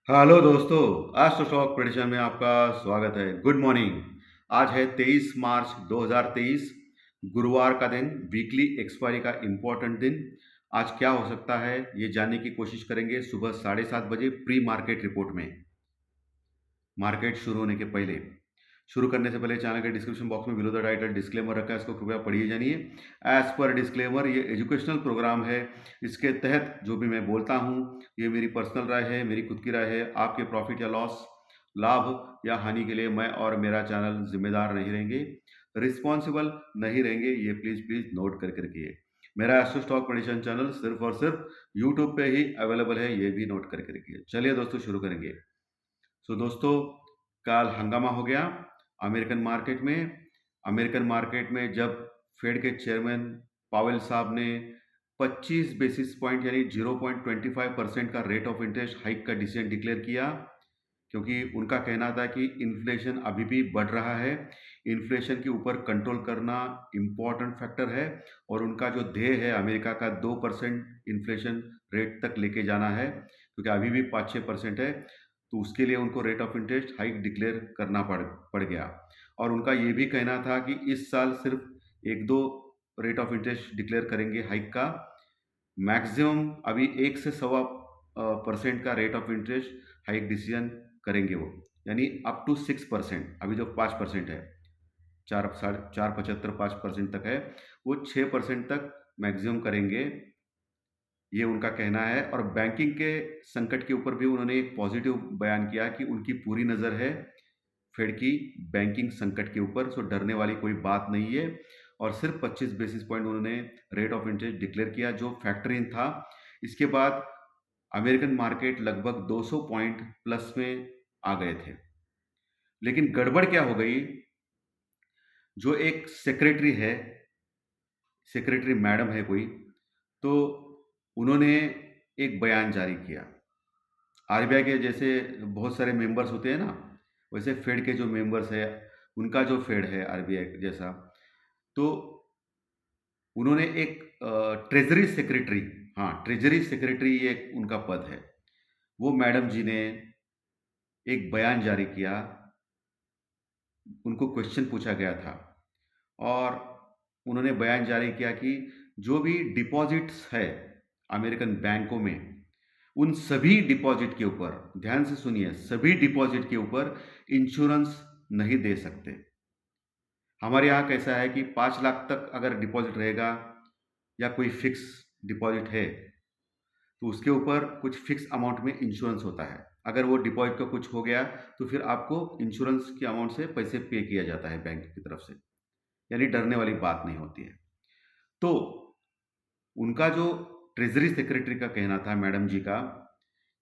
Hello दोस्तों, आज तो स्टॉक प्रेडिक्शन में आपका स्वागत है। Good morning. आज है 23 मार्च 2023, गुरुवार का दिन, वीकली एक्सपायरी का इम्पोर्टेंट दिन। आज क्या हो सकता है ये जानने की कोशिश करेंगे सुबह 7:30 बजे प्री मार्केट रिपोर्ट में, मार्केट शुरू होने के पहले। शुरू करने से पहले चैनल के डिस्क्रिप्शन बॉक्स में बिलो द टाइटल डिस्क्लेमर रखा है, इसको कृपया पढ़िए जानिए। एज पर डिस्क्लेमर, ये एजुकेशनल प्रोग्राम है। इसके तहत जो भी मैं बोलता हूँ ये मेरी पर्सनल राय है, मेरी खुद की राय है। आपके प्रॉफिट या लॉस, लाभ या हानि के लिए मैं और मेरा चैनल जिम्मेदार नहीं रहेंगे, रिस्पॉन्सिबल नहीं रहेंगे। ये प्लीज़ प्लीज़ नोट करके रखिए। मेरा एस्ट्रो स्टॉक प्रेडिक्शन चैनल सिर्फ और सिर्फ यूट्यूब पे ही अवेलेबल है, ये भी नोट करके रखिए। चलिए दोस्तों, शुरू करेंगे। दोस्तों, कल हंगामा हो गया अमेरिकन मार्केट में जब फेड के चेयरमैन पावेल साहब ने 25 बेसिस पॉइंट यानी 0.25% का रेट ऑफ इंटरेस्ट हाइक का डिसीजन डिक्लेयर किया, क्योंकि उनका कहना था कि इन्फ्लेशन अभी भी बढ़ रहा है, इन्फ्लेशन के ऊपर कंट्रोल करना इम्पॉर्टेंट फैक्टर है, और उनका जो ध्येय है अमेरिका का 2% इन्फ्लेशन रेट तक लेके जाना है, क्योंकि अभी भी 5-6% है। तो उसके लिए उनको rate of interest hike declare करना पड़ गया। और उनका ये भी कहना था कि इस साल सिर्फ एक दो रेट ऑफ इंटरेस्ट डिक्लेयर करेंगे हाइक का, मैक्सिमम अभी 1 से 1.25% का rate of interest hike decision करेंगे वो, यानी अप टू 6%। अभी जो 5% है, 4.75-5% तक है, वो 6% तक मैक्सिमम करेंगे, ये उनका कहना है। और बैंकिंग के संकट के ऊपर भी उन्होंने एक पॉजिटिव बयान किया कि उनकी पूरी नज़र है फेड की बैंकिंग संकट के ऊपर, सो डरने वाली कोई बात नहीं है। और सिर्फ 25 बेसिस पॉइंट उन्होंने रेट ऑफ इंटरेस्ट डिक्लेयर किया, जो फैक्टर इन था। इसके बाद अमेरिकन मार्केट लगभग 200 पॉइंट प्लस में आ गए थे। लेकिन गड़बड़ क्या हो गई, जो एक सेक्रेटरी मैडम है कोई, तो उन्होंने एक बयान जारी किया। आरबीआई के जैसे बहुत सारे मेंबर्स होते हैं ना, वैसे फेड के जो मेंबर्स है, उनका जो फेड है आरबीआई जैसा, तो उन्होंने एक ट्रेजरी सेक्रेटरी, हाँ ट्रेजरी सेक्रेटरी ये एक उनका पद है, वो मैडम जी ने एक बयान जारी किया। उनको क्वेश्चन पूछा गया था और उन्होंने बयान जारी किया कि जो भी डिपॉजिट्स है अमेरिकन बैंकों में, उन सभी डिपॉजिट के ऊपर, ध्यान से सुनिए, सभी डिपॉजिट के ऊपर इंश्योरेंस नहीं दे सकते। हमारे यहाँ कैसा है कि 5 लाख तक अगर डिपॉजिट रहेगा या कोई फिक्स डिपॉजिट है, तो उसके ऊपर कुछ फिक्स अमाउंट में इंश्योरेंस होता है। अगर वो डिपॉजिट का कुछ हो गया तो फिर आपको इंश्योरेंस के अमाउंट से पैसे पे किया जाता है बैंक की तरफ से, यानी डरने वाली बात नहीं होती है। तो उनका जो ट्रेजरी सेक्रेटरी का कहना था मैडम जी का,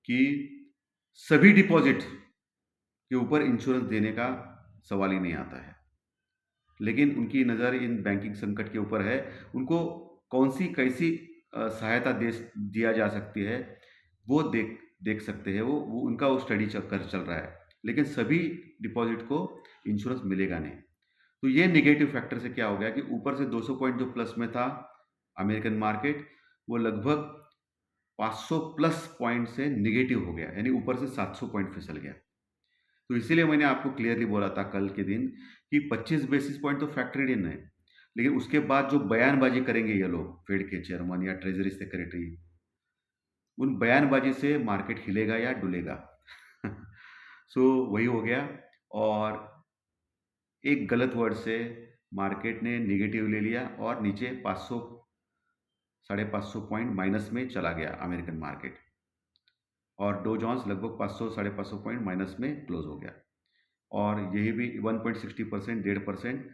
कि सभी डिपॉजिट के ऊपर इंश्योरेंस देने का सवाल ही नहीं आता है। लेकिन उनकी नज़र इन बैंकिंग संकट के ऊपर है, उनको कौन सी कैसी सहायता दे दिया जा सकती है, वो देख देख सकते हैं। वो उनका वो स्टडी चल रहा है, लेकिन सभी डिपॉजिट को इंश्योरेंस मिलेगा नहीं। तो ये नेगेटिव फैक्टर से क्या हो गया कि ऊपर से 200 पॉइंट जो प्लस में था अमेरिकन मार्केट, वो लगभग 500 प्लस पॉइंट से नेगेटिव हो गया, यानी ऊपर से 700 पॉइंट फिसल गया। तो इसीलिए मैंने आपको क्लियरली बोला था कल के दिन कि 25 बेसिस पॉइंट तो फैक्टरीड इन है, लेकिन उसके बाद जो बयानबाजी करेंगे ये लोग, फेड के चेयरमैन या ट्रेजरी सेक्रेटरी, उन बयानबाजी से मार्केट हिलेगा या डुलेगा। सो वही हो गया, और एक गलत वर्ड से मार्केट ने निगेटिव ले लिया और नीचे 500 550 पॉइंट माइनस में चला गया अमेरिकन मार्केट, और डो जोन्स लगभग 500 550 पॉइंट माइनस में क्लोज हो गया। और यही भी 1.60%, 1.5%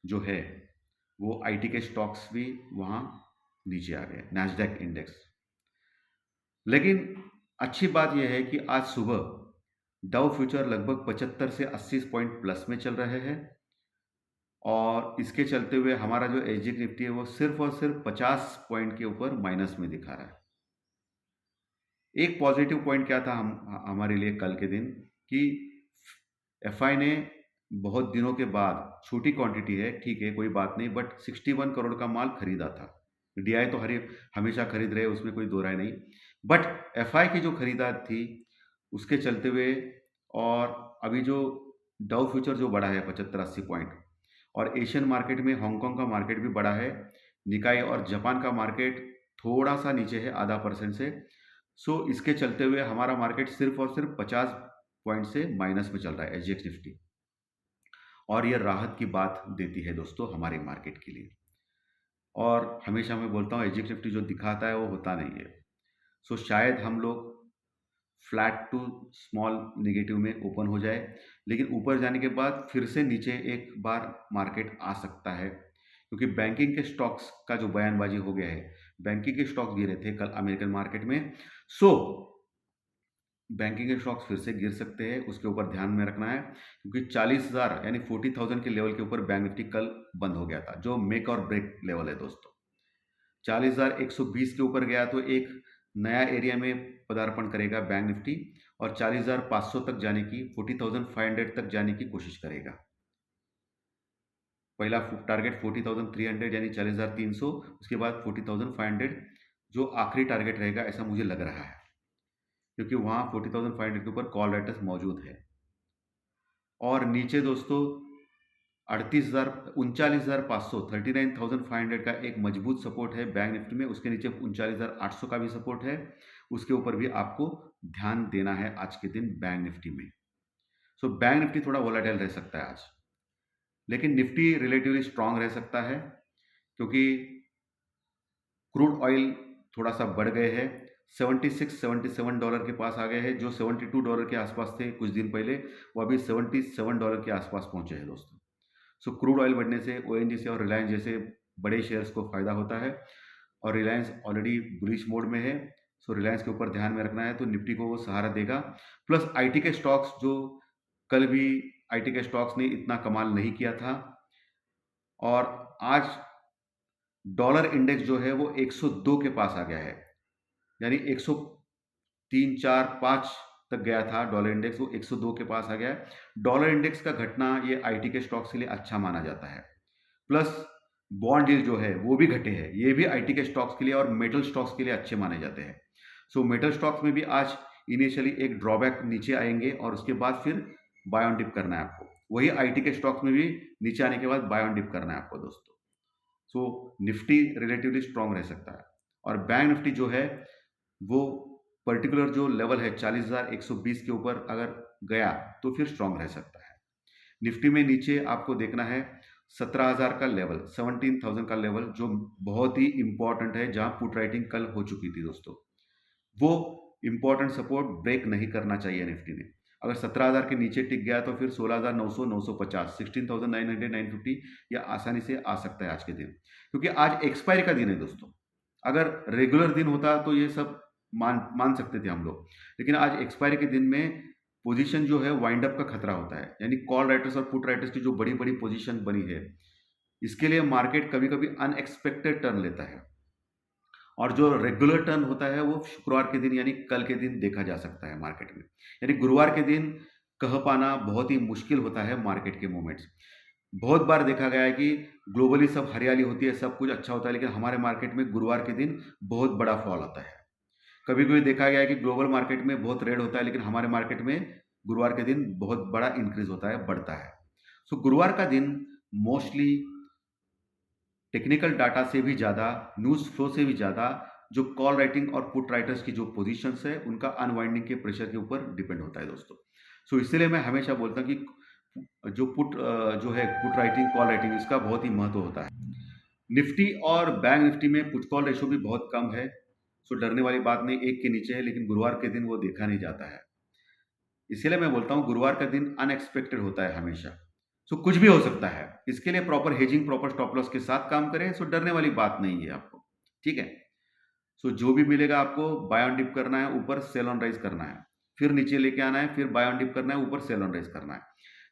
जो है, वो आईटी के स्टॉक्स भी वहाँ नीचे आ गए, नैस्डैक इंडेक्स। लेकिन अच्छी बात यह है कि आज सुबह डाउ फ्यूचर लगभग 75 से 80 पॉइंट प्लस में चल रहे हैं, और इसके चलते हुए हमारा जो एसजी निफ्टी है वो सिर्फ और सिर्फ 50 पॉइंट के ऊपर माइनस में दिखा रहा है। एक पॉजिटिव पॉइंट क्या था हमारे लिए कल के दिन, कि एफआई ने बहुत दिनों के बाद, छोटी क्वांटिटी है ठीक है कोई बात नहीं, बट 61 करोड़ का माल खरीदा था। डीआई तो हमेशा खरीद रहे, उसमें कोई दो राय नहीं, बट एफआई की जो खरीदार थी उसके चलते हुए, और अभी जो डाउ फ्यूचर जो बढ़ा है 75-80 पॉइंट, और एशियन मार्केट में हांगकांग का मार्केट भी बढ़ा है, निकाई और जापान का मार्केट थोड़ा सा नीचे है, आधा परसेंट से। सो इसके चलते हुए हमारा मार्केट सिर्फ और सिर्फ 50 पॉइंट से माइनस में चल रहा है, एसजीएक्स निफ्टी। और ये राहत की बात देती है दोस्तों हमारे मार्केट के लिए। और हमेशा मैं बोलता हूँ एसजीएक्स निफ्टी जो दिखाता है वो होता नहीं है। सो शायद हम लोग फ्लैट टू स्मॉल नेगेटिव में ओपन हो जाए, लेकिन ऊपर जाने के बाद फिर से नीचे एक बार मार्केट आ सकता है, क्योंकि बैंकिंग के स्टॉक्स का जो बयानबाजी हो गया है, बैंकिंग के स्टॉक्स गिरे थे कल अमेरिकन मार्केट में। सो बैंकिंग के स्टॉक्स फिर से गिर सकते हैं, उसके ऊपर ध्यान में रखना है, क्योंकि 40,000 यानी 40,000 के लेवल के ऊपर बैंक निफ्टी कल बंद हो गया था, जो मेक और ब्रेक लेवल है दोस्तों। 40,120 के ऊपर गया तो एक नया एरिया में पदार्पण करेगा बैंक निफ्टी, और 40,500 तक जाने की, 40,500 तक जाने की कोशिश करेगा। पहला टारगेट 40,300 यानी 40,300, उसके बाद 40,500 जो आखिरी टारगेट रहेगा, ऐसा मुझे लग रहा है, क्योंकि वहाँ 40,500 के ऊपर कॉल राइटर्स मौजूद है। और नीचे दोस्तों 39,500 39,500 का एक मजबूत सपोर्ट है बैंक निफ्टी में, उसके नीचे 39,800 का भी सपोर्ट है, उसके ऊपर भी आपको ध्यान देना है आज के दिन बैंक निफ्टी में। सो बैंक निफ्टी थोड़ा वोलेटाइल रह सकता है आज, लेकिन निफ्टी रिलेटिवली स्ट्रांग रह सकता है, क्योंकि क्रूड ऑयल थोड़ा सा बढ़ गए हैं, 76-77 डॉलर के पास आ गए हैं। जो 72 डॉलर के आसपास थे कुछ दिन पहले, वो अभी 77 डॉलर के आसपास पहुंचे हैं दोस्तों। सो क्रूड ऑयल बढ़ने से ओएनजीसी और रिलायंस जैसे बड़े शेयर्स को फायदा होता है, और रिलायंस ऑलरेडी बुलिश मोड में है। सो रिलायंस के ऊपर ध्यान में रखना है, तो निफ्टी को वो सहारा देगा। प्लस आईटी के स्टॉक्स, जो कल भी आईटी के स्टॉक्स ने इतना कमाल नहीं किया था, और आज डॉलर इंडेक्स जो है वो 102 के पास आ गया है, यानी 103, 4, 5 तक गया था डॉलर इंडेक्स, वो 102 के पास आ गया है। डॉलर इंडेक्स का घटना ये आईटी के स्टॉक्स के लिए अच्छा माना जाता है। प्लस बॉन्ड यील्ड जो है वो भी घटे हैं, ये भी आईटी के स्टॉक्स के लिए और मेटल स्टॉक्स के लिए अच्छे माने जाते हैं। सो मेटल स्टॉक्स में भी आज इनिशियली एक ड्रॉबैक नीचे आएंगे, और उसके बाद फिर बाय ऑन डिप करना है आपको। वही आईटी के स्टॉक्स में भी नीचे आने के बाद बाय ऑन डिप करना है आपको दोस्तों। सो निफ्टी रिलेटिवली स्ट्रांग रह सकता है, और बैंक निफ्टी जो है वो पर्टिकुलर जो लेवल है 40,120 के ऊपर अगर गया तो फिर स्ट्रांग रह सकता है। निफ्टी में नीचे आपको देखना है 17,000 का लेवल, 17,000 का लेवल, जो बहुत ही इंपॉर्टेंट है, जहां पुट राइटिंग कल हो चुकी थी दोस्तों। वो इंपॉर्टेंट सपोर्ट ब्रेक नहीं करना चाहिए निफ्टी ने। अगर 17,000 के नीचे टिक गया तो फिर 16,900, 950, 16,900, 950 या आसानी से आ सकता है आज के दिन, क्योंकि आज एक्सपायरी का दिन है दोस्तों। अगर रेगुलर दिन होता तो ये सब मान सकते थे हम लोग, लेकिन आज एक्सपायरी के दिन में पोजीशन जो है वाइंड अप का खतरा होता है, यानी कॉल राइटर्स और पुट राइटर्स की जो बड़ी बड़ी पोजीशन बनी है, इसके लिए मार्केट कभी कभी अनएक्सपेक्टेड टर्न लेता है, और जो रेगुलर टर्न होता है वो शुक्रवार के दिन यानी कल के दिन देखा जा सकता है मार्केट में। यानी गुरुवार के दिन कह पाना बहुत ही मुश्किल होता है मार्केट के मोमेंट्स। बहुत बार देखा गया है कि ग्लोबली सब हरियाली होती है, सब कुछ अच्छा होता है, लेकिन हमारे मार्केट में गुरुवार के दिन बहुत बड़ा फॉल आता है। कभी कभी देखा गया है कि ग्लोबल मार्केट में बहुत रेड होता है, लेकिन हमारे मार्केट में गुरुवार के दिन बहुत बड़ा इंक्रीज होता है, बढ़ता है। सो गुरुवार का दिन मोस्टली टेक्निकल डाटा से भी ज़्यादा, न्यूज़ फ्लो से भी ज़्यादा, जो कॉल राइटिंग और पुट राइटर्स की जो पोजीशंस है उनका अनवाइंडिंग के प्रेशर के ऊपर डिपेंड होता है दोस्तों। सो इसलिए मैं हमेशा बोलता हूँ कि जो जो है पुट राइटिंग, कॉल राइटिंग, इसका बहुत ही महत्व होता है। निफ्टी और बैंक निफ्टी में पुट कॉल रेशो भी बहुत कम है, सो डरने वाली बात नहीं, एक के नीचे है, लेकिन गुरुवार के दिन वो देखा नहीं जाता है। इसीलिए मैं बोलता हूँ गुरुवार का दिन अनएक्सपेक्टेड होता है हमेशा। सो कुछ भी हो सकता है, इसके लिए proper hedging, proper stop loss के साथ काम करें। सो डरने वाली बात नहीं है आपको, ठीक है। सो जो भी मिलेगा आपको बाय ऑन डिप करना है, ऊपर सेल ऑन राइज करना है, फिर नीचे लेके आना है, फिर बाय ऑन डिप करना है, ऊपर सेल ऑन राइज करना है।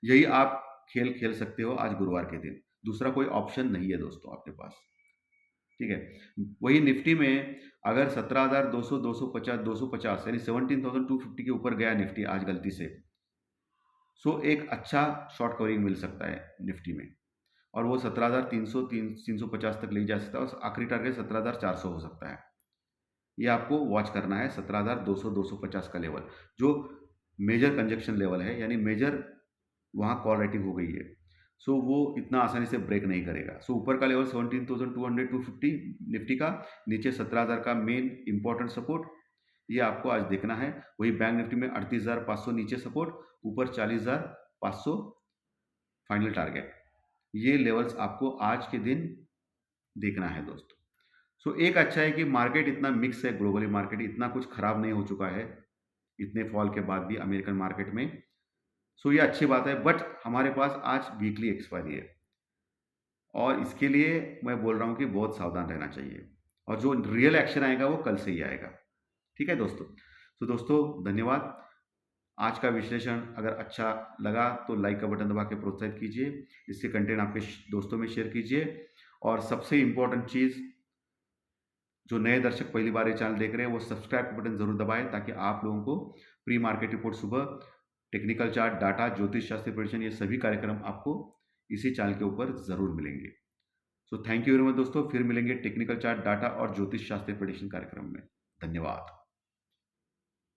यही आप खेल खेल सकते हो आज गुरुवार के दिन, दूसरा कोई ऑप्शन नहीं है दोस्तों आपके पास, ठीक है। वही निफ्टी में अगर 17,200, 250, 250 यानी 17,250 के ऊपर गया निफ्टी आज गलती से, सो एक अच्छा शॉर्ट कवरिंग मिल सकता है निफ्टी में, और वो 17,300, 350 तक ले जा सकता है, और आखिरी टारगेट 17,400 हो सकता है। ये आपको वॉच करना है 17,200-250 का लेवल, जो मेजर कंजक्शन लेवल है, यानी मेजर वहाँ कॉल राइटिंग हो गई है। सो वो इतना आसानी से ब्रेक नहीं करेगा। सो ऊपर का लेवल 17,200-250 निफ्टी का, नीचे 17,000 का मेन इंपॉर्टेंट सपोर्ट, ये आपको आज देखना है। वही बैंक निफ्टी में 38,500 नीचे सपोर्ट, ऊपर 40,500 फाइनल टारगेट। ये लेवल्स आपको आज के दिन देखना है दोस्तों। सो एक अच्छा है कि मार्केट इतना मिक्स है, ग्लोबली मार्केट इतना कुछ खराब नहीं हो चुका है इतने फॉल के बाद भी अमेरिकन मार्केट में। सो ये अच्छी बात है, बट हमारे पास आज वीकली एक्सपायरी है और इसके लिए मैं बोल रहा हूँ कि बहुत सावधान रहना चाहिए और जो रियल एक्शन आएगा वो कल से ही आएगा। ठीक है दोस्तों। तो दोस्तों धन्यवाद। आज का विश्लेषण अगर अच्छा लगा तो लाइक का बटन दबा के प्रोत्साहित कीजिए, इससे कंटेंट आपके दोस्तों में शेयर कीजिए और सबसे इम्पोर्टेंट चीज़, जो नए दर्शक पहली बार ये चैनल देख रहे हैं वो सब्सक्राइब का बटन जरूर दबाएं ताकि आप लोगों को प्री मार्केट रिपोर्ट सुबह, टेक्निकल चार्ट, डाटा, ज्योतिष शास्त्र प्रेडिक्शन, ये सभी कार्यक्रम आपको इसी चैनल के ऊपर जरूर मिलेंगे। So thank you very much दोस्तों, फिर मिलेंगे टेक्निकल चार्ट, डाटा और ज्योतिष शास्त्र प्रेडिक्शन कार्यक्रम में। धन्यवाद।